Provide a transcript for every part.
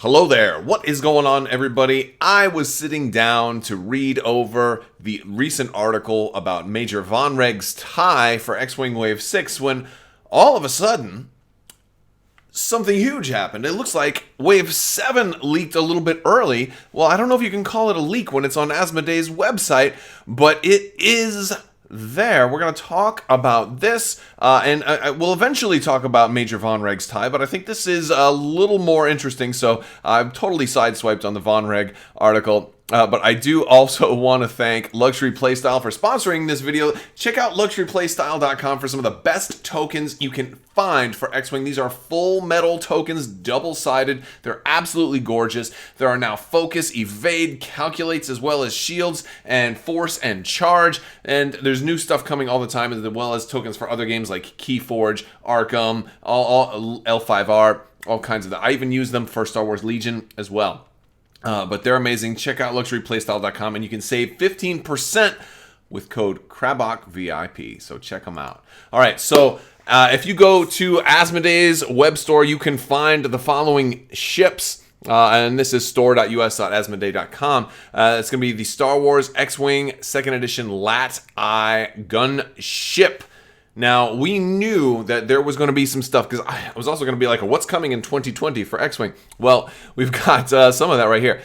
Hello there. What is going on, everybody? I was sitting down to read over the recent article about Major Von Reg's tie for X-Wing Wave 6 when all of a sudden something huge happened. It looks like Wave 7 leaked a little bit early. Well, I don't know if you can call it a leak when it's on Asmodee's website, but it is there. We're going to talk about this, and we'll eventually talk about Major Von Reg's tie, but I think this is a little more interesting, so I've totally sideswiped on the Von Reg article. But I do also want to thank Luxury Playstyle for sponsoring this video. Check out luxuryplaystyle.com for some of the best tokens you can find for X-Wing. These are full metal tokens, double-sided. They're absolutely gorgeous. There are now Focus, Evade, Calculates, as well as Shields, and Force and Charge. And there's new stuff coming all the time, as well as tokens for other games like Keyforge, Arkham, all L5R, all kinds of that. I even use them for Star Wars Legion as well. But they're amazing. Check out luxuryplaystyle.com and you can save 15% with code Crabbok VIP. So check them out. All right, so if you go to Asmodee's web store, you can find the following ships. And this is store.us.asmodee.com. It's going to be the Star Wars X-Wing 2nd Edition Lat-Eye Gunship. Now, we knew that there was going to be some stuff, because I was also going to be like, what's coming in 2020 for X-Wing? Well, we've got some of that right here.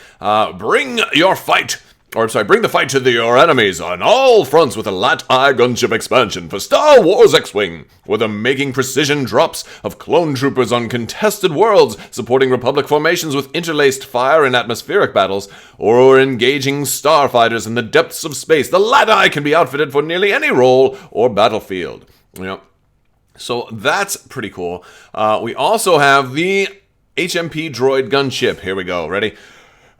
Bring the fight to your enemies on all fronts with a Lat-Eye Gunship expansion for Star Wars X-Wing, where they're making precision drops of clone troopers on contested worlds, supporting Republic formations with interlaced fire and atmospheric battles, or engaging starfighters in the depths of space. The Lat-Eye can be outfitted for nearly any role or battlefield. Yep. So that's pretty cool. We also have the HMP Droid Gunship. Here we go. Ready?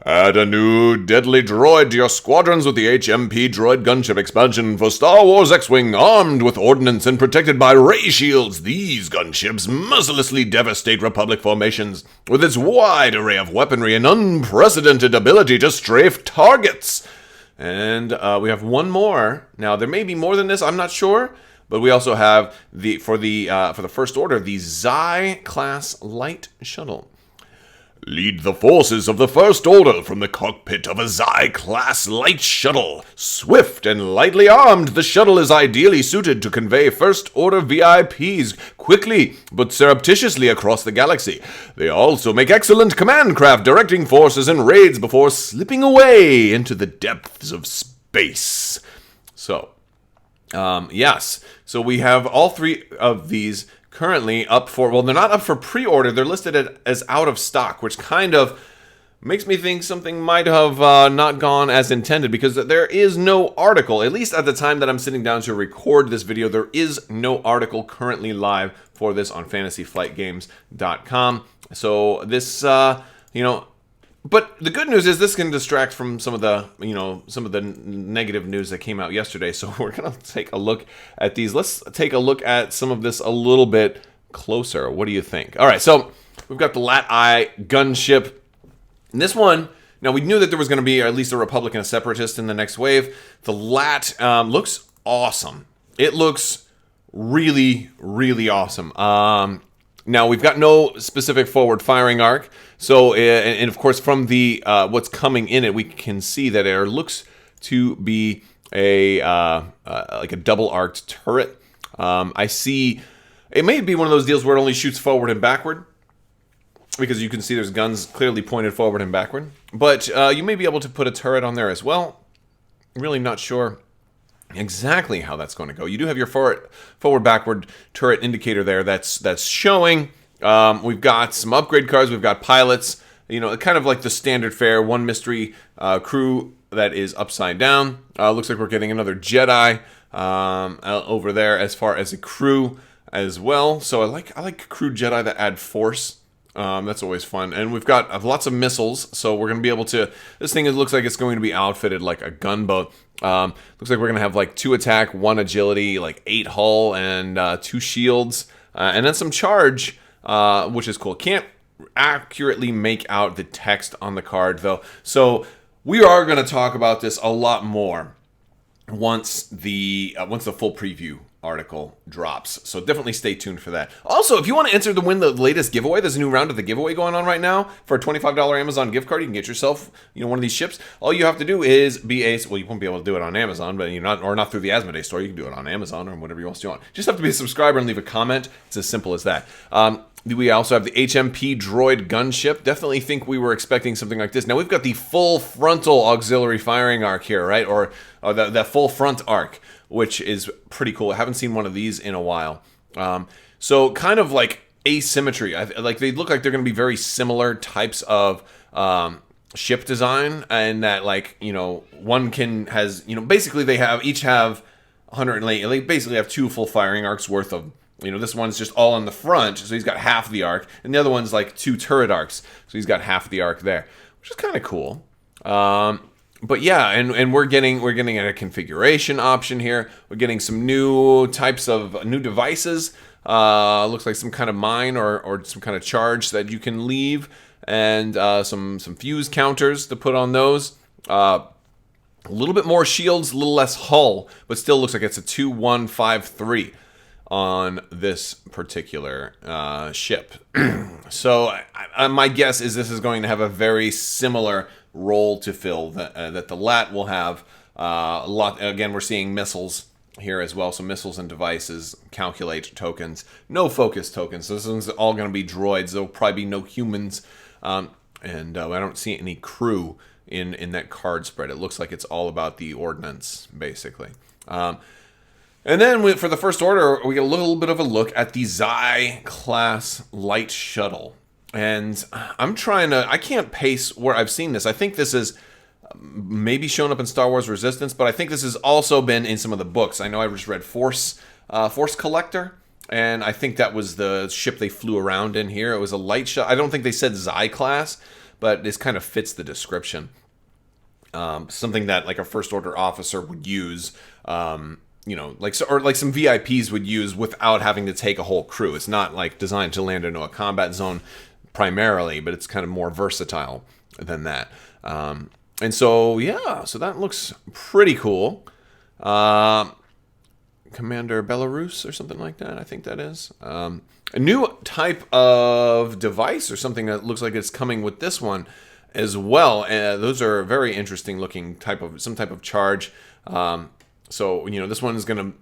Add a new deadly droid to your squadrons with the HMP Droid Gunship expansion for Star Wars X-Wing. Armed with ordnance and protected by ray shields, these gunships mercilessly devastate Republic formations with its wide array of weaponry and unprecedented ability to strafe targets. And we have one more. Now, there may be more than this. I'm not sure. But we also have for the First Order, the Xi class light shuttle. Lead the forces of the First Order from the cockpit of a Xi class light shuttle. Swift and lightly armed, the shuttle is ideally suited to convey First Order VIPs quickly but surreptitiously across the galaxy. They also make excellent command craft, directing forces and raids before slipping away into the depths of space. So, yes. So we have all three of these currently up for, well, they're not up for pre-order. They're listed as out of stock, which kind of makes me think something might have not gone as intended, because there is no article, at least at the time that I'm sitting down to record this video, there is no article currently live for this on fantasyflightgames.com. So this, but the good news is this can distract from some of the negative news that came out yesterday. So we're going to take a look at these. Let's take a look at some of this a little bit closer. What do you think? All right, so we've got the Lat-Eye Gunship. And this one, now we knew that there was going to be at least a Republic and a Separatist in the next wave. The Lat looks awesome. It looks really, really awesome. Now, we've got no specific forward firing arc. So, and of course, from the what's coming in it, we can see that it looks to be a like a double arced turret. I see it may be one of those deals where it only shoots forward and backward, because you can see there's guns clearly pointed forward and backward. But you may be able to put a turret on there as well. Really not sure exactly how that's going to go. You do have your forward backward turret indicator there that's showing. We've got some upgrade cards, we've got pilots, kind of like the standard fare, one mystery crew that is upside down. Looks like we're getting another Jedi over there as far as a crew as well. So I like crew Jedi that add force. That's always fun. And we've got lots of missiles, so we're going to be able to... This thing looks like it's going to be outfitted like a gunboat. Looks like we're going to have like 2 attack, 1 agility, like 8 hull, and 2 shields. And then some charge, which is cool. Can't accurately make out the text on the card, though. So we are going to talk about this a lot more once the full preview article drops. So definitely stay tuned for that. Also, if you want to enter to win the latest giveaway, there's a new round of the giveaway going on right now. For a $25 Amazon gift card, you can get yourself, one of these ships. All you have to do is well, you won't be able to do it on Amazon, but not through the Asmodee Store. You can do it on Amazon or whatever else you want. Just have to be a subscriber and leave a comment. It's as simple as that. We also have the HMP Droid Gunship. Definitely think we were expecting something like this. Now, we've got the full frontal auxiliary firing arc here, right? Or that full front arc, which is pretty cool. I haven't seen one of these in a while. So kind of like asymmetry. Like they look like they're going to be very similar types of ship design, and that one basically they each have 108. They basically have 2 full firing arcs worth of. This one's just all on the front, so he's got half the arc, and the other one's like 2 turret arcs, so he's got half the arc there, which is kind of cool. But yeah, and we're getting a configuration option here. We're getting some new types of new devices. Looks like some kind of mine or some kind of charge that you can leave, and some fuse counters to put on those. A little bit more shields, a little less hull, but still looks like it's a 2153 on this particular ship. So my guess is this is going to have a very similar role to fill that the LAT will have a lot. Again, we're seeing missiles here as well. So missiles and devices, calculate tokens, no focus tokens. So this one's all going to be droids. There'll probably be no humans. And I don't see any crew in that card spread. It looks like it's all about the ordnance, basically. And then for the First Order, we get a little bit of a look at the Xi-class light shuttle. And I can't pace where I've seen this. I think this is maybe shown up in Star Wars Resistance, but I think this has also been in some of the books. I know I just read Force Collector, and I think that was the ship they flew around in here. It was a light shuttle. I don't think they said Xi-class, but this kind of fits the description. Something that like a First Order officer would use, like some VIPs would use without having to take a whole crew. It's not like designed to land into a combat zone primarily, but it's kind of more versatile than that. And so, yeah, so that looks pretty cool. Commander Belarus or something like that, I think that is. A new type of device or something that looks like it's coming with this one as well. Those are very interesting looking some type of charge. So, this one is going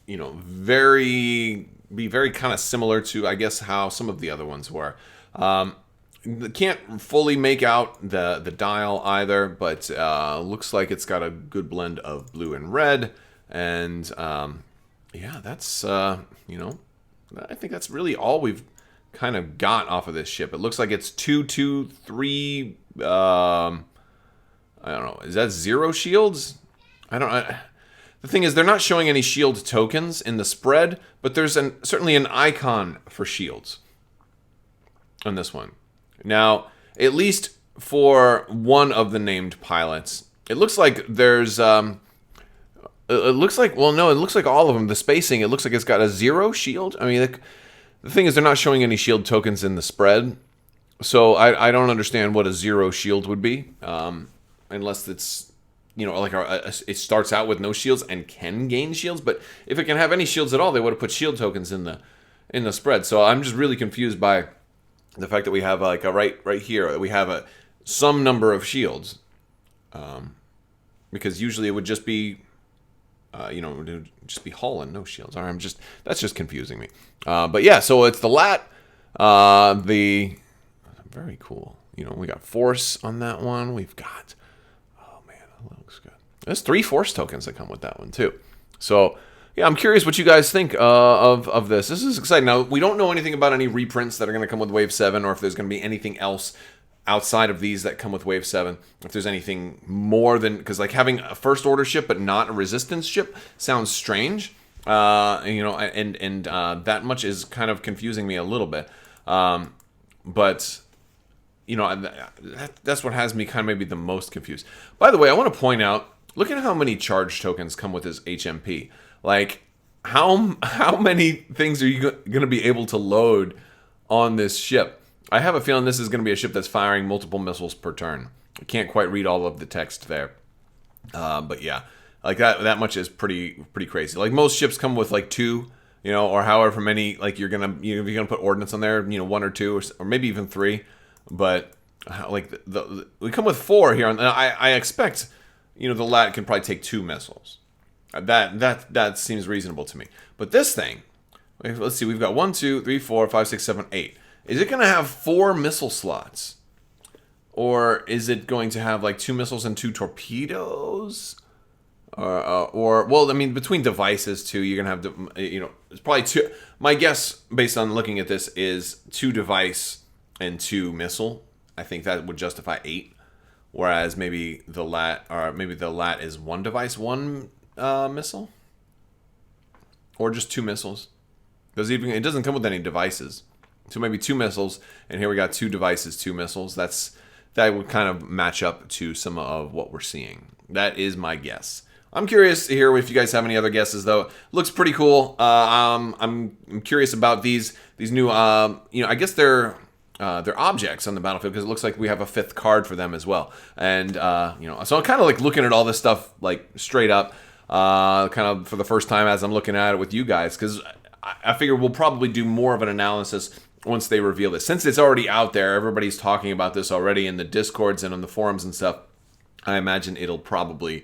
to, be very kind of similar to, I guess, how some of the other ones were. Can't fully make out the dial either, but looks like it's got a good blend of blue and red. And, yeah, that's, I think that's really all we've kind of got off of this ship. It looks like it's 223, I don't know, is that 0 shields? The thing is, they're not showing any shield tokens in the spread, but there's certainly an icon for shields on this one. Now, at least for one of the named pilots, it looks like there's, it looks like all of them, the spacing, it looks like it's got a 0 shield. I mean, the thing is, they're not showing any shield tokens in the spread, so I don't understand what a 0 shield would be, unless it's, it starts out with no shields and can gain shields. But if it can have any shields at all, they would have put shield tokens in the spread. So I'm just really confused by the fact that we have right here we have some number of shields, because usually it would just be it would just be hull and no shields. That's just confusing me. But yeah, so it's the LAT, very cool. We got Force on that one. We've got. That looks good. There's 3 Force tokens that come with that one, too. So, yeah, I'm curious what you guys think of this. This is exciting. Now, we don't know anything about any reprints that are going to come with Wave 7, or if there's going to be anything else outside of these that come with Wave 7. If there's anything more than... Because, having a First Order ship but not a Resistance ship sounds strange. And that much is kind of confusing me a little bit. But... that's what has me kind of maybe the most confused. By the way, I want to point out, look at how many charge tokens come with this HMP. How many things are you going to be able to load on this ship? I have a feeling this is going to be a ship that's firing multiple missiles per turn. I can't quite read all of the text there. But yeah, Like that much is pretty crazy. Like most ships come with like 2, you know, or however many. Like you're gonna put ordnance on there, you know, 1 or 2 or maybe even 3. But like we come with 4 here, and I expect, you know, the LAT can probably take 2 missiles. That seems reasonable to me. But this thing, let's see, we've got 1, 2, 3, 4, 5, 6, 7, 8. Is it going to have 4 missile slots? Or is it going to have like 2 missiles and 2 torpedoes? Or well, I mean, between devices too, you're going to have, you know, it's probably 2. My guess, based on looking at this, is 2 device and 2 missile. I think that would justify 8. Whereas maybe the LAT is 1 device, 1 missile, or just 2 missiles. Because even it doesn't come with any devices, so maybe 2 missiles. And here we got 2 devices, 2 missiles. That would kind of match up to some of what we're seeing. That is my guess. I'm curious to hear if you guys have any other guesses, though. Looks pretty cool. I'm curious about these new. You know, I guess they're objects on the battlefield, because it looks like we have a 5th card for them as well. And you know, so I'm kind of like looking at all this stuff like straight up, kind of for the first time as I'm looking at it with you guys, because I figure we'll probably do more of an analysis once they reveal this. Since it's already out there, everybody's talking about this already in the Discords and on the forums and stuff. I imagine it'll probably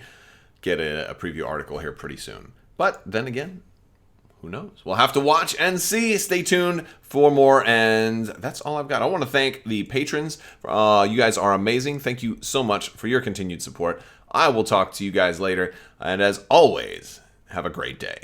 get a preview article here pretty soon. But then again, who knows? We'll have to watch and see. Stay tuned for more. And that's all I've got. I want to thank the patrons. You guys are amazing. Thank you so much for your continued support. I will talk to you guys later. And as always, have a great day.